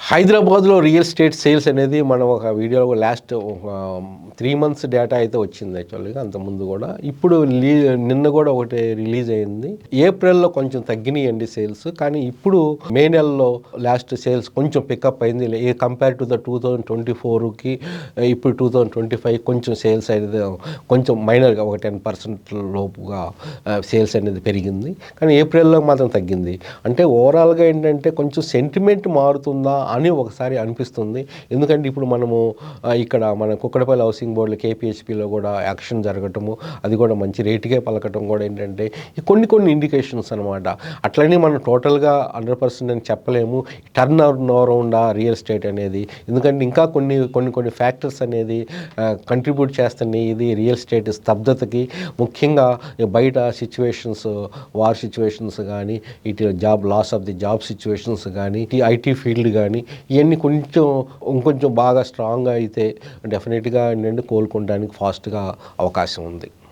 హైదరాబాద్లో real estate sales అనేది మనం ఒక వీడియోలో లాస్ట్ 3 మంత్స్ డేటా అయితే వచ్చింది యాక్చువల్గా. అంతకుముందు కూడా ఇప్పుడు నిన్న కూడా ఒకటి రిలీజ్ అయింది. ఏప్రిల్లో కొంచెం తగ్గినాయండి సేల్స్, కానీ ఇప్పుడు మే నెలలో లాస్ట్ సేల్స్ కొంచెం పికప్ అయింది. ఏ కంపేర్ టు ద 2024కి ఇప్పుడు 2025 కొంచెం సేల్స్ అనేది కొంచెం మైనర్గా ఒక 10% లోపుగా సేల్స్ అనేది పెరిగింది. కానీ ఏప్రిల్లో మాత్రం తగ్గింది. అంటే ఓవరాల్గా ఏంటంటే కొంచెం సెంటిమెంట్ మారుతుందా అని ఒకసారి అనిపిస్తుంది. ఎందుకంటే ఇప్పుడు మనము ఇక్కడ మన కుక్కడపల్లి హౌసింగ్ బోర్డులో కేపీహెచ్పిలో కూడా యాక్షన్ జరగటము, అది కూడా మంచి రేటుకే పలకటం కూడా ఏంటంటే కొన్ని ఇండికేషన్స్ అనమాట. అట్లనే మనం టోటల్గా 100% అని చెప్పలేము. టర్న్ అరౌండ్ రియల్ ఎస్టేట్ అనేది, ఎందుకంటే ఇంకా కొన్ని ఫ్యాక్టర్స్ అనేది కంట్రిబ్యూట్ చేస్తున్నాయి ఇది రియల్ ఎస్టేట్ స్తబ్దతకి. ముఖ్యంగా బయట సిచ్యువేషన్స్, వార్ సిచ్యువేషన్స్ కానీ, ఇటు loss of the job situations కానీ, ఐటీ ఫీల్డ్ కానీ, ఇవన్నీ ఇంకొంచెం బాగా స్ట్రాంగ్గా అయితే డెఫినెట్గా ఏంటంటే కోలుకోవడానికి ఫాస్ట్గా అవకాశం ఉంది.